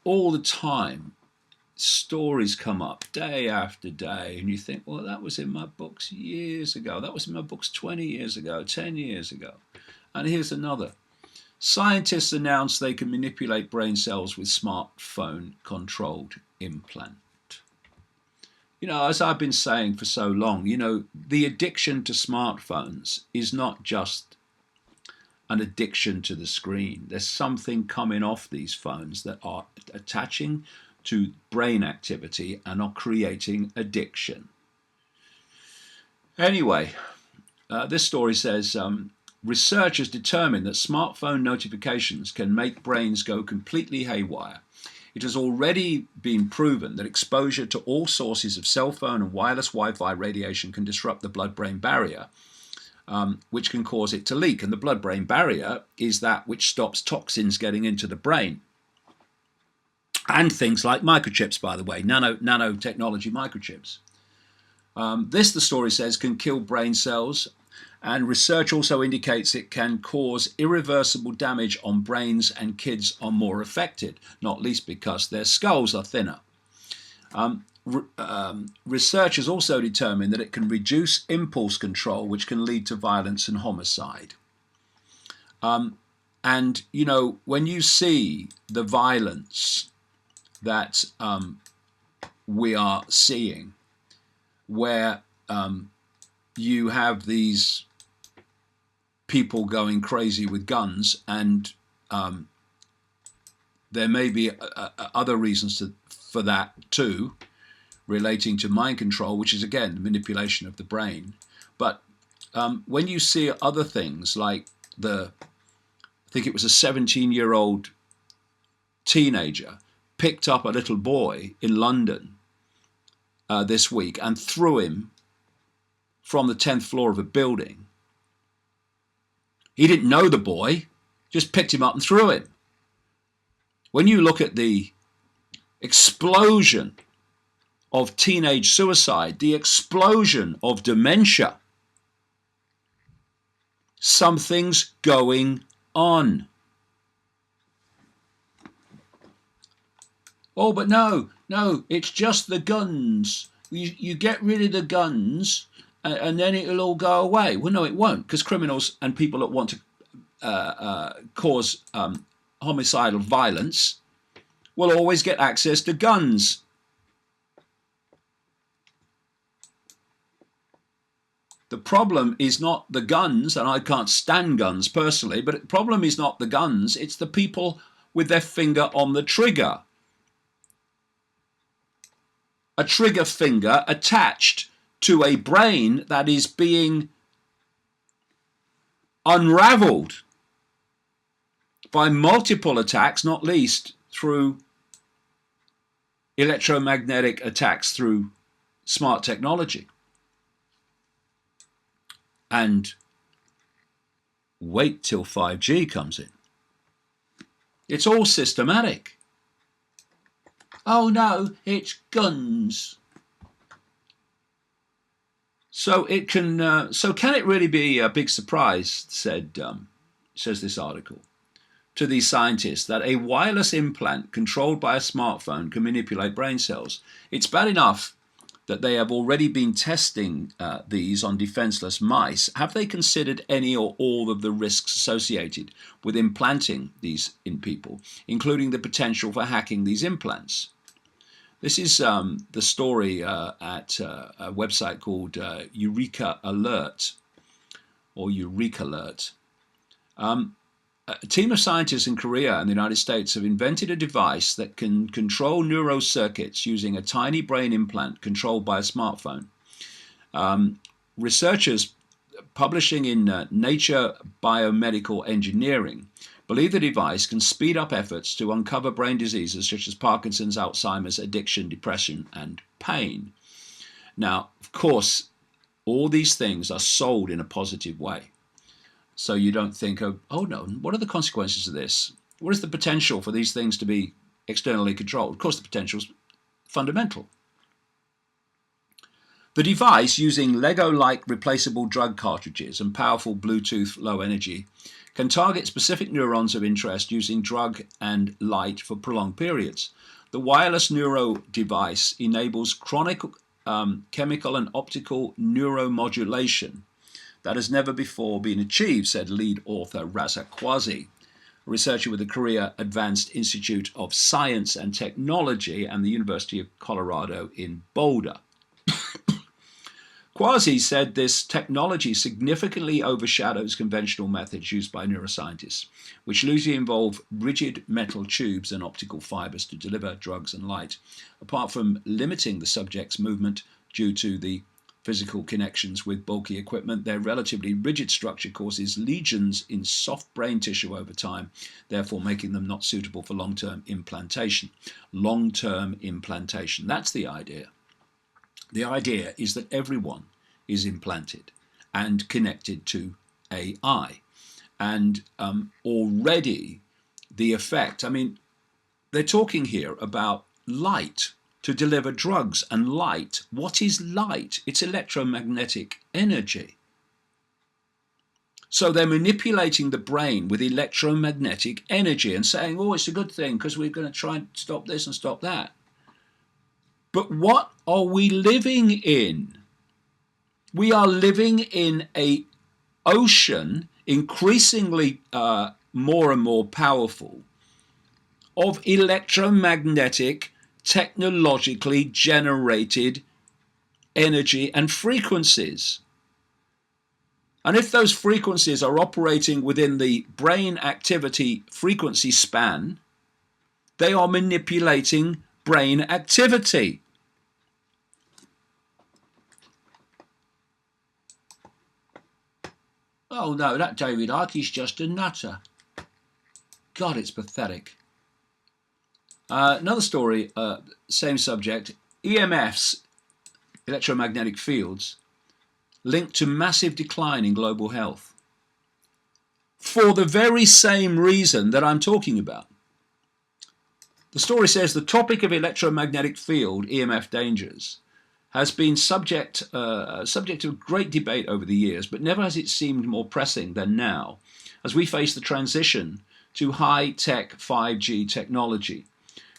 all the time, stories come up day after day, and you think, well, that was in my books years ago. That was in my books 20 years ago, 10 years ago. And here's another. Scientists announced they can manipulate brain cells with smartphone-controlled implant. As I've been saying for so long, the addiction to smartphones is not just an addiction to the screen. There's something coming off these phones that are attaching to brain activity and are creating addiction. Anyway, this story says, researchers determined that smartphone notifications can make brains go completely haywire. It has already been proven that exposure to all sources of cell phone and wireless Wi-Fi radiation can disrupt the blood-brain barrier, which can cause it to leak. And the blood-brain barrier is that which stops toxins getting into the brain. And things like microchips, by the way, nanotechnology microchips. This, the story says, can kill brain cells. And research also indicates it can cause irreversible damage on brains, and kids are more affected, not least because their skulls are thinner. Researchers also determined that it can reduce impulse control, which can lead to violence and homicide. And, when you see the violence that we are seeing, where you have these people going crazy with guns, and there may be other reasons for that too, relating to mind control, which is again the manipulation of the brain. But when you see other things like I think it was a 17-year-old teenager picked up a little boy in London this week and threw him from the 10th floor of a building. He didn't know the boy, just picked him up and threw him. When you look at the explosion of teenage suicide, the explosion of dementia, something's going on. Oh, but no, it's just the guns. You get rid of the guns and then it'll all go away. Well, no, it won't, because criminals and people that want to cause homicidal violence will always get access to guns. The problem is not the guns, and I can't stand guns personally, but the problem is not the guns, it's the people with their finger on the trigger. A trigger finger attached to a brain that is being unraveled by multiple attacks, not least through electromagnetic attacks through smart technology. And wait till 5G comes in. It's all systematic. Oh no, it's guns. So can it really be a big surprise, says this article, to these scientists that a wireless implant controlled by a smartphone can manipulate brain cells? It's bad enough that they have already been testing these on defenseless mice. Have they considered any or all of the risks associated with implanting these in people, including the potential for hacking these implants? This is the story at a website called Eureka Alert, or Eureka Alert. A team of scientists in Korea and the United States have invented a device that can control neurocircuits using a tiny brain implant controlled by a smartphone. Researchers publishing in Nature Biomedical Engineering believe the device can speed up efforts to uncover brain diseases such as Parkinson's, Alzheimer's, addiction, depression, and pain. Now, of course, all these things are sold in a positive way. So you don't think of, oh no, what are the consequences of this? What is the potential for these things to be externally controlled? Of course, the potential is fundamental. The device, using Lego-like replaceable drug cartridges and powerful Bluetooth low energy, can target specific neurons of interest using drug and light for prolonged periods. The wireless neuro device enables chronic chemical and optical neuromodulation that has never before been achieved, said lead author Raza Quasi, a researcher with the Korea Advanced Institute of Science and Technology and the University of Colorado in Boulder. Quasi said this technology significantly overshadows conventional methods used by neuroscientists, which usually involve rigid metal tubes and optical fibers to deliver drugs and light. Apart from limiting the subject's movement due to the physical connections with bulky equipment, their relatively rigid structure causes lesions in soft brain tissue over time, therefore making them not suitable for long-term implantation. Long-term implantation, that's the idea. The idea is that everyone is implanted and connected to AI. And already the effect, I mean, they're talking here about light to deliver drugs and light. What is light? It's electromagnetic energy. So they're manipulating the brain with electromagnetic energy and saying, oh, it's a good thing because we're going to try and stop this and stop that. But what are we living in? We are living in an ocean, increasingly more and more powerful, of electromagnetic, technologically generated energy and frequencies. And if those frequencies are operating within the brain activity frequency span, they are manipulating brain activity. Oh no, that David Icke's just a nutter. God, it's pathetic. Another story, same subject. EMFs, electromagnetic fields, linked to massive decline in global health. For the very same reason that I'm talking about. The story says the topic of electromagnetic field, EMF dangers, has been subject to great debate over the years, but never has it seemed more pressing than now, as we face the transition to high-tech 5G technology.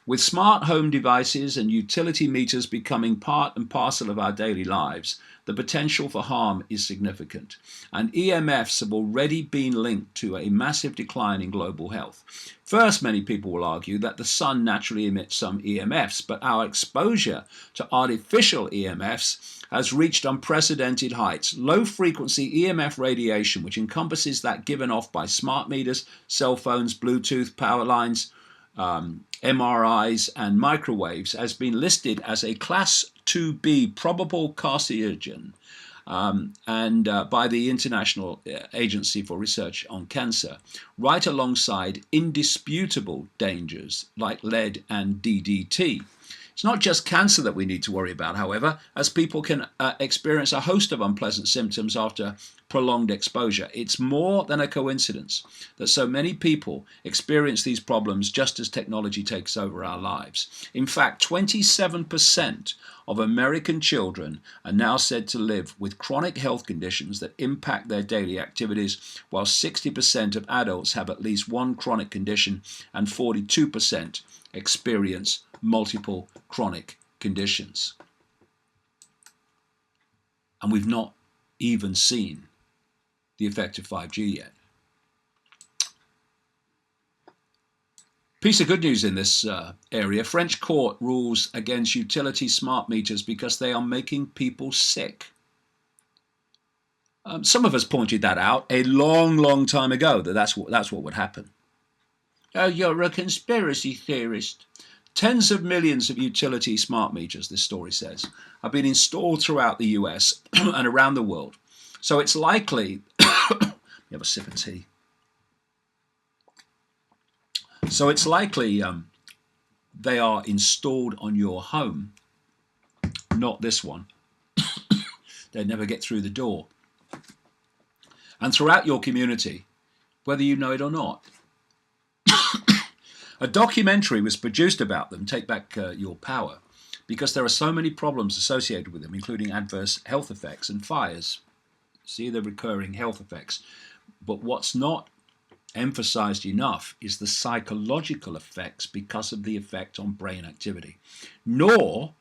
With smart home devices and utility meters becoming part and parcel of our daily lives, the potential for harm is significant, and EMFs have already been linked to a massive decline in global health. First, many people will argue that the sun naturally emits some EMFs, but our exposure to artificial EMFs has reached unprecedented heights. Low-frequency EMF radiation, which encompasses that given off by smart meters, cell phones, Bluetooth, power lines, MRIs and microwaves, has been listed as a Class 2B probable carcinogen by the International Agency for Research on Cancer, right alongside indisputable dangers like lead and DDT. It's not just cancer that we need to worry about, however, as people can experience a host of unpleasant symptoms after prolonged exposure. It's more than a coincidence that so many people experience these problems just as technology takes over our lives. In fact, 27% of American children are now said to live with chronic health conditions that impact their daily activities, while 60% of adults have at least one chronic condition and 42% experience multiple chronic conditions. And we've not even seen the effect of 5G yet. Piece of good news in this area. French court rules against utility smart meters because they are making people sick. Some of us pointed that out a long time ago, that's what would happen. Oh, you're a conspiracy theorist. Tens of millions of utility smart meters, this story says, have been installed throughout the US and around the world. So it's likely, you have a sip of tea. So it's likely they are installed on your home, not this one. They'd never get through the door. And throughout your community, whether you know it or not. A documentary was produced about them, Take Back Your Power, because there are so many problems associated with them, including adverse health effects and fires. See the recurring health effects. But what's not emphasized enough is the psychological effects because of the effect on brain activity, nor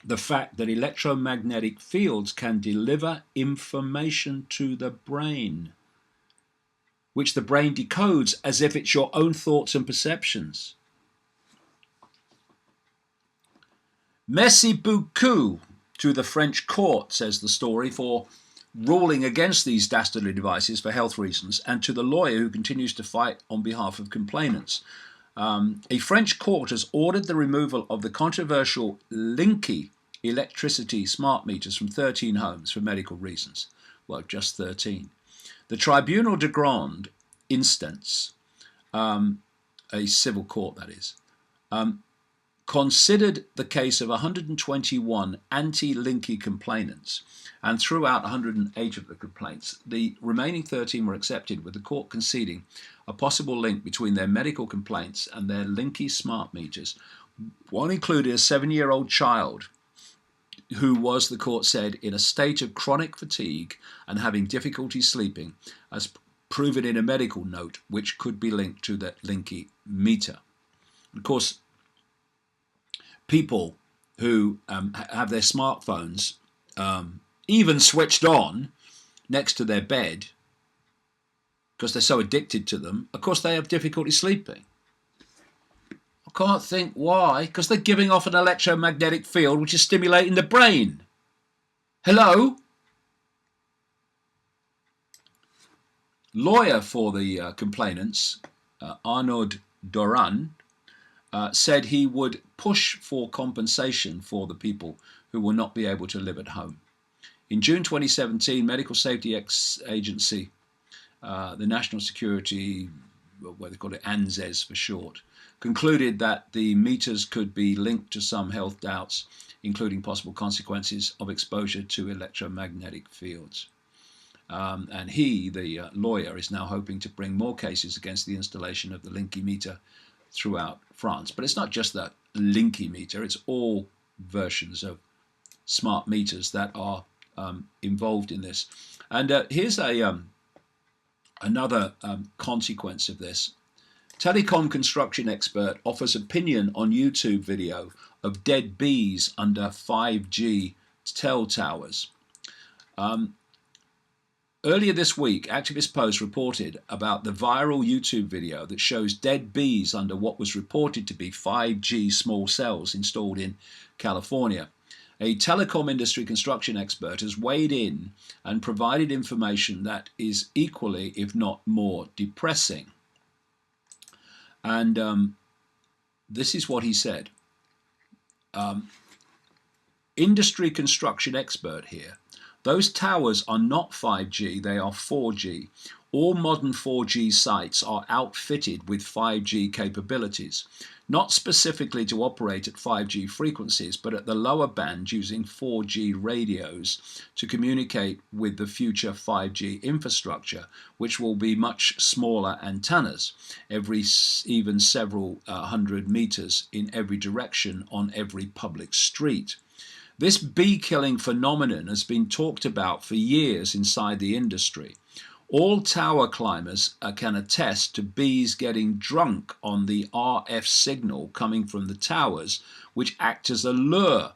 the fact that electromagnetic fields can deliver information to the brain, which the brain decodes as if it's your own thoughts and perceptions. Merci beaucoup to the French court, says the story, for ruling against these dastardly devices for health reasons, and to the lawyer who continues to fight on behalf of complainants. A French court has ordered the removal of the controversial Icke electricity smart meters from 13 homes for medical reasons. Well, just 13. The Tribunal de Grande Instance, a civil court that is, considered the case of 121 anti-Icke complainants and threw out 108 of the complaints. The remaining 13 were accepted, with the court conceding a possible link between their medical complaints and their Icke smart meters. One included a 7-year-old child who was, the court said, in a state of chronic fatigue and having difficulty sleeping, as proven in a medical note, which could be linked to the Icke meter. Of course, people who have their smartphones even switched on next to their bed because they're so addicted to them, of course they have difficulty sleeping. I can't think why. Because they're giving off an electromagnetic field which is stimulating the brain. Hello? Lawyer for the complainants, Arnaud Doran, said he would push for compensation for the people who will not be able to live at home. In June 2017, Medical Safety Agency, the National Security, what they call it, ANSES for short, concluded that the meters could be linked to some health doubts, including possible consequences of exposure to electromagnetic fields. And he, the lawyer, is now hoping to bring more cases against the installation of the Icke meter throughout France. But it's not just the Icke meter, it's all versions of smart meters that are involved in this. And here's another consequence of this. Telecom construction expert offers opinion on YouTube video of dead bees under 5G cell towers. Earlier this week, Activist Post reported about the viral YouTube video that shows dead bees under what was reported to be 5G small cells installed in California. A telecom industry construction expert has weighed in and provided information that is equally, if not more, depressing. And this is what he said. Industry construction expert here. Those towers are not 5G, they are 4G. All modern 4G sites are outfitted with 5G capabilities, not specifically to operate at 5G frequencies, but at the lower band using 4G radios to communicate with the future 5G infrastructure, which will be much smaller antennas, even several hundred meters in every direction on every public street. This bee-killing phenomenon has been talked about for years inside the industry. All tower climbers can attest to bees getting drunk on the RF signal coming from the towers, which act as a lure.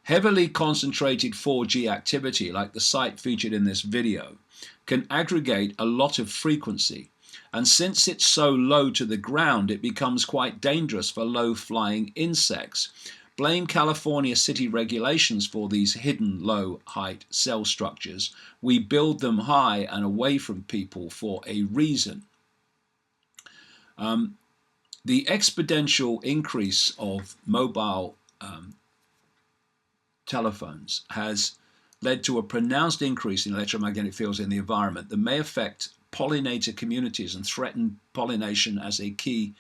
Heavily concentrated 4G activity, like the site featured in this video, can aggregate a lot of frequency. And since it's so low to the ground, it becomes quite dangerous for low-flying insects. Blame California city regulations for these hidden low-height cell structures. We build them high and away from people for a reason. The exponential increase of mobile telephones has led to a pronounced increase in electromagnetic fields in the environment that may affect pollinator communities and threaten pollination as a key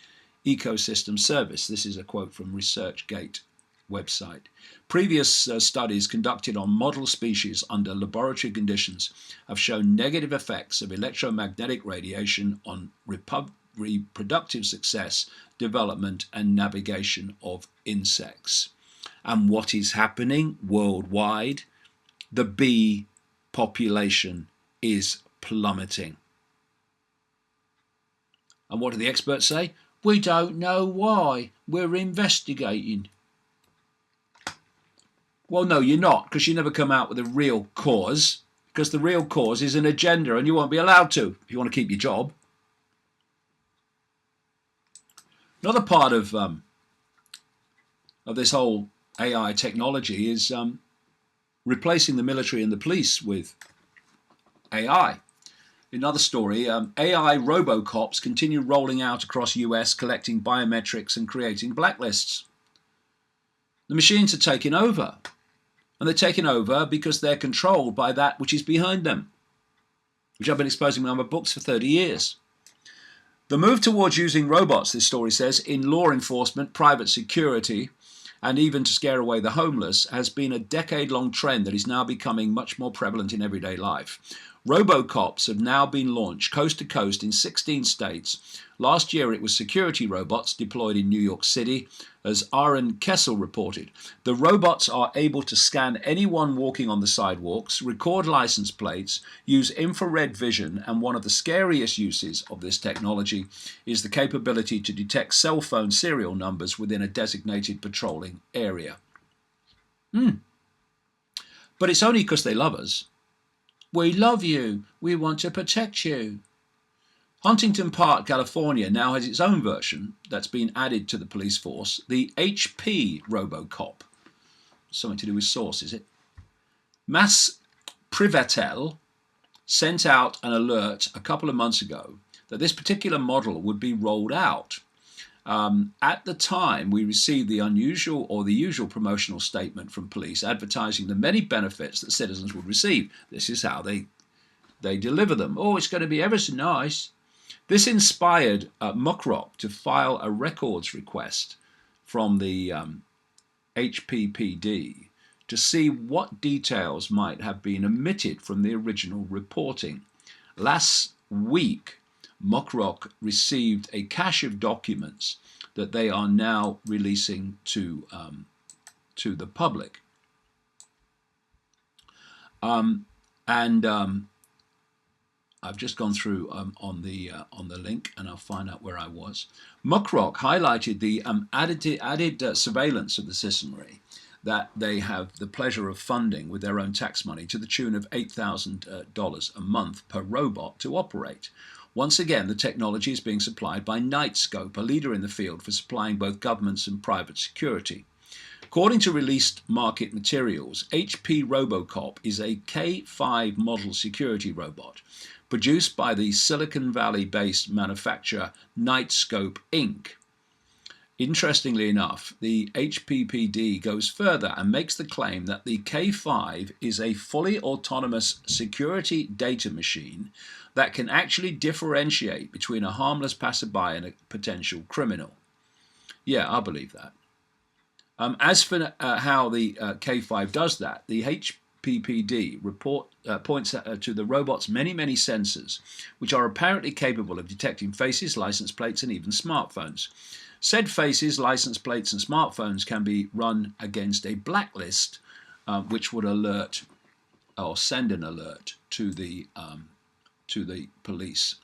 ecosystem service. This is a quote from ResearchGate website. Previous studies conducted on model species under laboratory conditions have shown negative effects of electromagnetic radiation on reproductive success, development, and navigation of insects. And what is happening worldwide? The bee population is plummeting. And what do the experts say? We don't know why. We're investigating. Well, no, you're not, because you never come out with a real cause, because the real cause is an agenda and you won't be allowed to if you want to keep your job. Another part of this whole AI technology is replacing the military and the police with AI. Another story, AI robocops continue rolling out across US, collecting biometrics and creating blacklists. The machines are taking over. And they're taking over because they're controlled by that which is behind them, which I've been exposing in my books for 30 years. The move towards using robots, this story says, in law enforcement, private security, and even to scare away the homeless has been a decade-long trend that is now becoming much more prevalent in everyday life. Robocops have now been launched coast to coast in 16 states. Last year it was security robots deployed in New York City, as Aaron Kessel reported. The robots are able to scan anyone walking on the sidewalks, record license plates, use infrared vision, and one of the scariest uses of this technology is the capability to detect cell phone serial numbers within a designated patrolling area. But it's only because they love us. We love you. We want to protect you. Huntington Park, California now has its own version that's been added to the police force, the HP Robocop. Something to do with sauce, is it? Mass Privatel sent out an alert a couple of months ago that this particular model would be rolled out. At the time, we received the usual promotional statement from police advertising the many benefits that citizens would receive. This is how they deliver them. Oh, it's going to be ever so nice. This inspired Muckrock to file a records request from the HPPD to see what details might have been omitted from the original reporting. Last week, Muckrock received a cache of documents that they are now releasing to the public. I've just gone through on the link, and I'll find out where I was. Muckrock highlighted the added surveillance of the citizenry that they have the pleasure of funding with their own tax money to the tune of $8,000 a month per robot to operate. Once again, the technology is being supplied by Knightscope, a leader in the field for supplying both governments and private security. According to released market materials, HP Robocop is a K5 model security robot produced by the Silicon Valley-based manufacturer Knightscope Inc. Interestingly enough, the HPPD goes further and makes the claim that the K5 is a fully autonomous security data machine that can actually differentiate between a harmless passerby and a potential criminal. Yeah, I believe that. As for how the K5 does that, the HPPD report points to the robot's many sensors, which are apparently capable of detecting faces, license plates, and even smartphones. Said faces, license plates, and smartphones can be run against a blacklist, which would alert or send an alert to the police.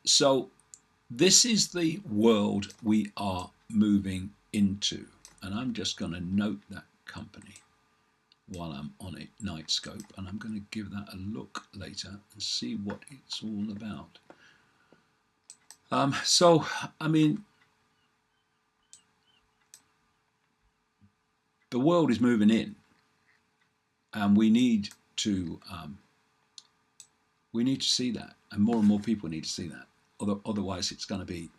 So this is the world we are moving into, and I'm just going to note that company while I'm on it, Knightscope, and I'm going to give that a look later and see what it's all about. So, I mean, the world is moving in, and we need to see that, and more people need to see that. Otherwise, it's going to be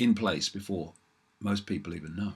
in place before most people even know.